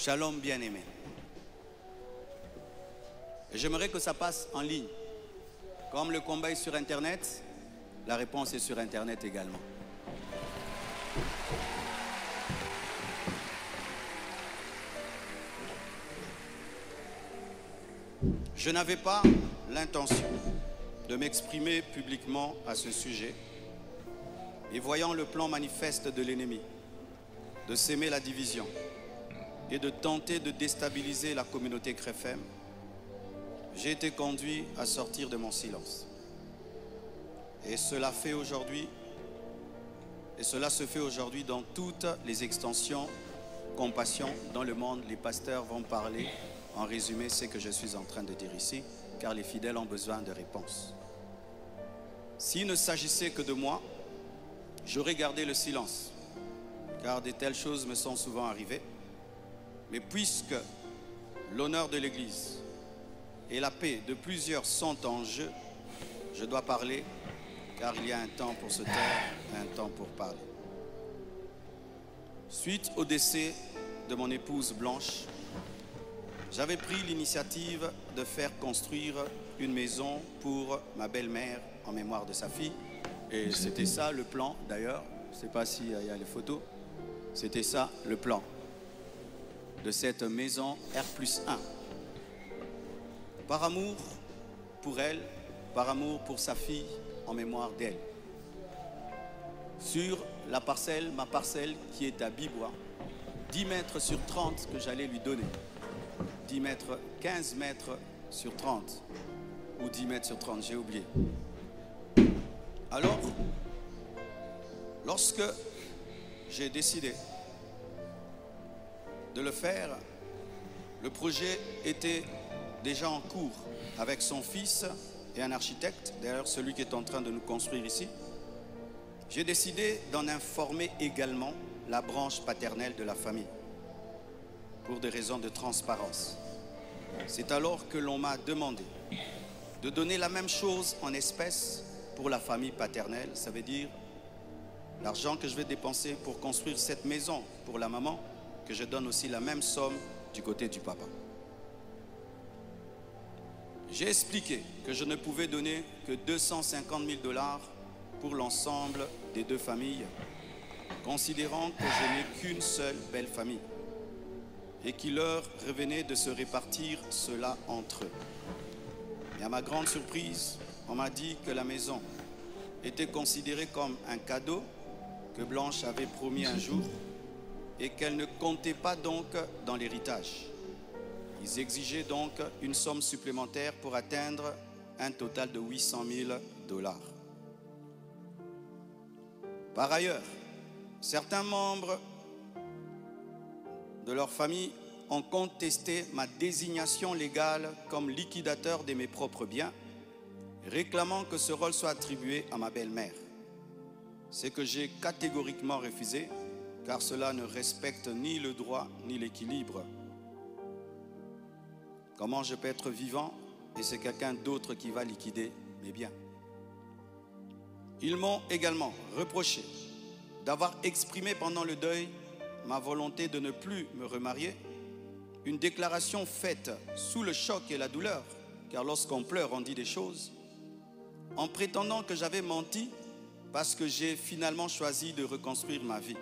Shalom bien-aimé. J'aimerais que ça passe en ligne. Comme le combat est sur Internet, la réponse est sur Internet également. Je n'avais pas l'intention de m'exprimer publiquement à ce sujet. Et voyant le plan manifeste de l'ennemi, de s'aimer la division et de tenter de déstabiliser la communauté CREFEM, j'ai été conduit à sortir de mon silence. Et cela se fait aujourd'hui dans toutes les extensions compassion dans le monde. Les pasteurs vont parler en résumé ce que je suis en train de dire ici, car les fidèles ont besoin de réponses. S'il ne s'agissait que de moi, j'aurais gardé le silence, car de telles choses me sont souvent arrivées. Mais puisque l'honneur de l'Église et la paix de plusieurs sont en jeu, je dois parler, car il y a un temps pour se taire et un temps pour parler. Suite au décès de mon épouse Blanche, j'avais pris l'initiative de faire construire une maison pour ma belle-mère en mémoire de sa fille. Et c'était ça le plan d'ailleurs. Je ne sais pas s'il y a les photos. C'était ça le plan de cette maison R+1. Par amour pour elle, par amour pour sa fille, en mémoire d'elle. Sur la parcelle, ma parcelle qui est à Bibois, 10 mètres sur 30 que j'allais lui donner. 10 mètres, 15 mètres sur 30. Ou 10 mètres sur 30, j'ai oublié. Alors, lorsque j'ai décidé de le faire, le projet était déjà en cours avec son fils et un architecte, d'ailleurs celui qui est en train de nous construire ici. J'ai décidé d'en informer également la branche paternelle de la famille, pour des raisons de transparence. C'est alors que l'on m'a demandé de donner la même chose en espèces pour la famille paternelle. Ça veut dire l'argent que je vais dépenser pour construire cette maison pour la maman, que je donne aussi la même somme du côté du papa. J'ai expliqué que je ne pouvais donner que 250 000 $ pour l'ensemble des deux familles, considérant que je n'ai qu'une seule belle famille et qu'il leur revenait de se répartir cela entre eux. Et à ma grande surprise, on m'a dit que la maison était considérée comme un cadeau que Blanche avait promis un jour et qu'elle ne comptait pas donc dans l'héritage. Ils exigeaient donc une somme supplémentaire pour atteindre un total de 800 000 $. Par ailleurs, certains membres de leur famille ont contesté ma désignation légale comme liquidateur de mes propres biens, réclamant que ce rôle soit attribué à ma belle-mère. Ce que j'ai catégoriquement refusé, car cela ne respecte ni le droit ni l'équilibre. Comment je peux être vivant et c'est quelqu'un d'autre qui va liquider mes biens? Ils m'ont également reproché d'avoir exprimé pendant le deuil ma volonté de ne plus me remarier, une déclaration faite sous le choc et la douleur, car lorsqu'on pleure, on dit des choses, en prétendant que j'avais menti parce que j'ai finalement choisi de reconstruire ma vie.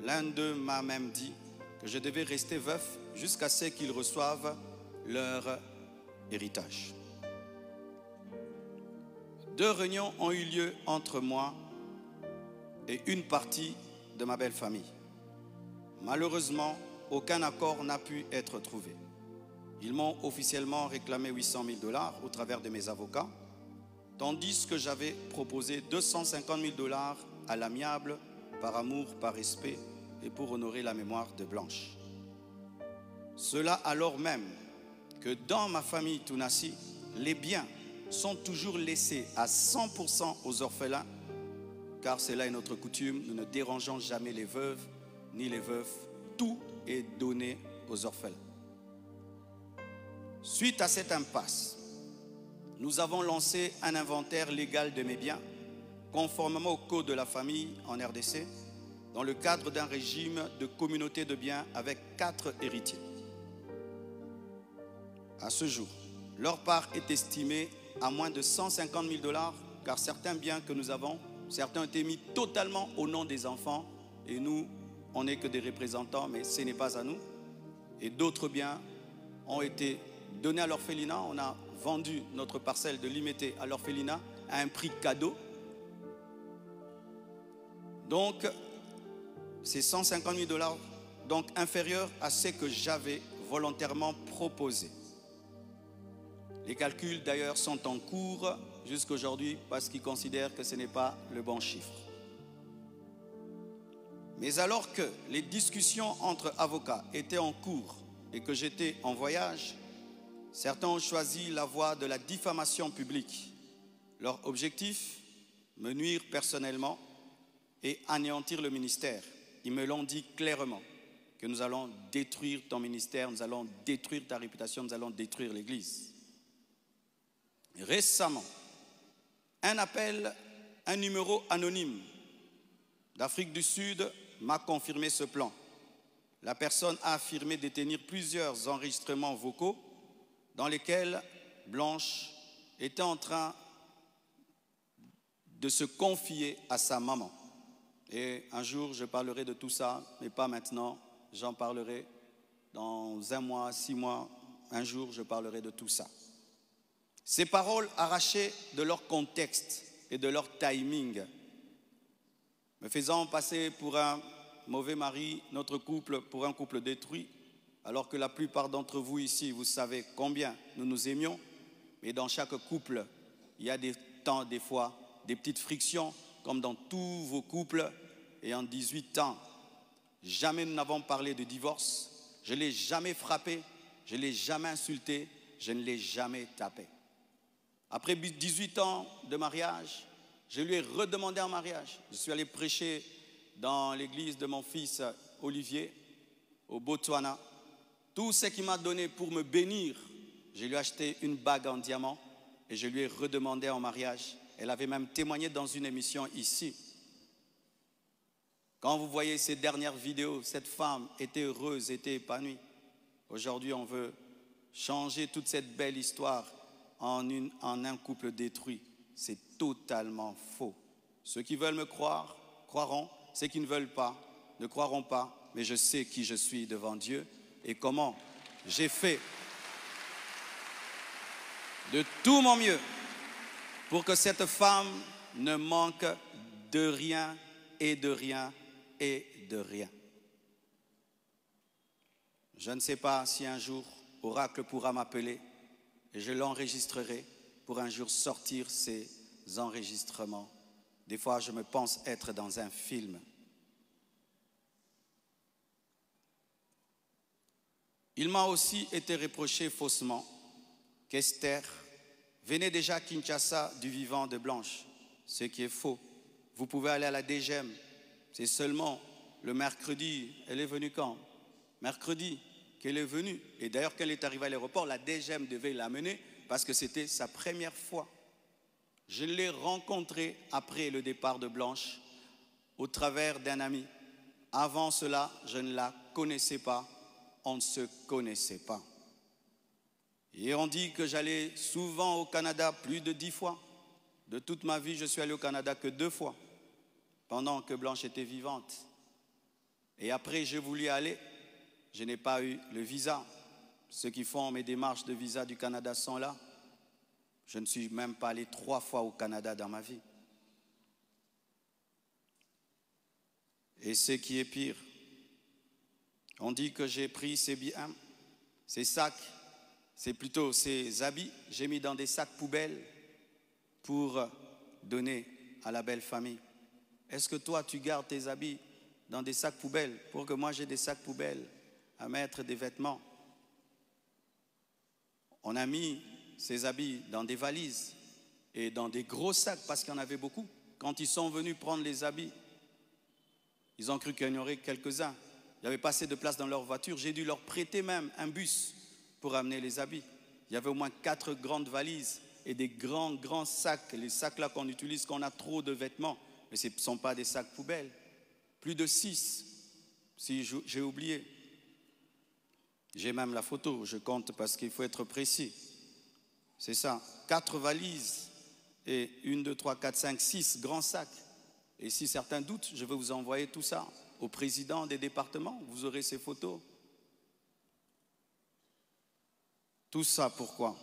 L'un d'eux m'a même dit que je devais rester veuf jusqu'à ce qu'ils reçoivent leur héritage. 2 réunions ont eu lieu entre moi et une partie de ma belle famille. Malheureusement, aucun accord n'a pu être trouvé. Ils m'ont officiellement réclamé 800 000 $ au travers de mes avocats, tandis que j'avais proposé 250 000 $ à l'amiable, par amour, par respect et pour honorer la mémoire de Blanche. Cela alors même que dans ma famille Tounassi, les biens sont toujours laissés à 100% aux orphelins, car c'est là notre coutume, nous ne dérangeons jamais les veuves ni les veufs, tout est donné aux orphelins. Suite à cette impasse, nous avons lancé un inventaire légal de mes biens, conformément au code de la famille en RDC, dans le cadre d'un régime de communauté de biens avec 4 héritiers. À ce jour, leur part est estimée à moins de 150 000 $, car certains biens que nous avons, certains ont été mis totalement au nom des enfants et nous, on n'est que des représentants, mais ce n'est pas à nous. Et d'autres biens ont été donnés à l'orphelinat. On a vendu notre parcelle de Limété à l'orphelinat à un prix cadeau. Donc, c'est 150 000 $, donc inférieur à ce que j'avais volontairement proposé. Les calculs d'ailleurs sont en cours jusqu'à aujourd'hui parce qu'ils considèrent que ce n'est pas le bon chiffre. Mais alors que les discussions entre avocats étaient en cours et que j'étais en voyage, certains ont choisi la voie de la diffamation publique. Leur objectif, me nuire personnellement et anéantir le ministère. Ils me l'ont dit clairement, que nous allons détruire ton ministère, nous allons détruire ta réputation, nous allons détruire l'Église. Récemment, un numéro anonyme d'Afrique du Sud m'a confirmé ce plan. La personne a affirmé détenir plusieurs enregistrements vocaux dans lesquels Blanche était en train de se confier à sa maman. Et un jour, je parlerai de tout ça, mais pas maintenant. J'en parlerai dans 1 mois, 6 mois. Un jour, je parlerai de tout ça. Ces paroles arrachées de leur contexte et de leur timing, me faisant passer pour un mauvais mari, notre couple pour un couple détruit, alors que la plupart d'entre vous ici, vous savez combien nous nous aimions, mais dans chaque couple, il y a des temps, des fois, des petites frictions, comme dans tous vos couples. Et en 18 ans, jamais nous n'avons parlé de divorce, je ne l'ai jamais frappé, je ne l'ai jamais insulté, je ne l'ai jamais tapé. Après 18 ans de mariage, je lui ai redemandé en mariage. Je suis allé prêcher dans l'église de mon fils Olivier, au Botswana. Tout ce qu'il m'a donné pour me bénir, je lui ai acheté une bague en diamant et je lui ai redemandé en mariage. Elle avait même témoigné dans une émission ici. Quand vous voyez ces dernières vidéos, cette femme était heureuse, était épanouie. Aujourd'hui, on veut changer toute cette belle histoire en un couple détruit. C'est totalement faux. Ceux qui veulent me croire, croiront. Ceux qui ne veulent pas, ne croiront pas. Mais je sais qui je suis devant Dieu et comment j'ai fait de tout mon mieux pour que cette femme ne manque de rien et de rien et de rien. Je ne sais pas si un jour Oracle pourra m'appeler et je l'enregistrerai pour un jour sortir ces enregistrements. Des fois, je me pense être dans un film. Il m'a aussi été reproché faussement qu'Esther venait déjà à Kinshasa du vivant de Blanche, ce qui est faux. Vous pouvez aller à la DGM, c'est seulement le mercredi. Elle est venue quand? Mercredi qu'elle est venue. Et d'ailleurs, quand elle est arrivée à l'aéroport, la DGM devait l'amener parce que c'était sa première fois. Je l'ai rencontrée après le départ de Blanche au travers d'un ami. Avant cela, je ne la connaissais pas. On ne se connaissait pas. Et on dit que j'allais souvent au Canada plus de 10 fois. De toute ma vie, je suis allé au Canada que 2 fois, pendant que Blanche était vivante. Et après, j'ai voulu aller, je n'ai pas eu le visa. Ceux qui font mes démarches de visa du Canada sont là. Je ne suis même pas allé 3 fois au Canada dans ma vie. Et ce qui est pire, on dit que j'ai pris ces biens, ces sacs, c'est plutôt ces habits, j'ai mis dans des sacs poubelles pour donner à la belle famille. Est-ce que toi, tu gardes tes habits dans des sacs poubelles pour que moi j'ai des sacs poubelles à mettre des vêtements? On a mis ces habits dans des valises et dans des gros sacs parce qu'il y en avait beaucoup. Quand ils sont venus prendre les habits, ils ont cru qu'il y en aurait quelques-uns. Il n'y avait pas assez de place dans leur voiture. J'ai dû leur prêter même un bus pour amener les habits. Il y avait au moins 4 grandes valises et des grands sacs. Les sacs là qu'on utilise quand on a trop de vêtements. Mais ce ne sont pas des sacs poubelles. plus de 6, si j'ai oublié. J'ai même la photo, je compte parce qu'il faut être précis. C'est ça, 4 valises et 1, 2, 3, 4, 5, 6 grands sacs. Et si certains doutent, je vais vous envoyer tout ça au président des départements. Vous aurez ces photos. Tout ça, pourquoi?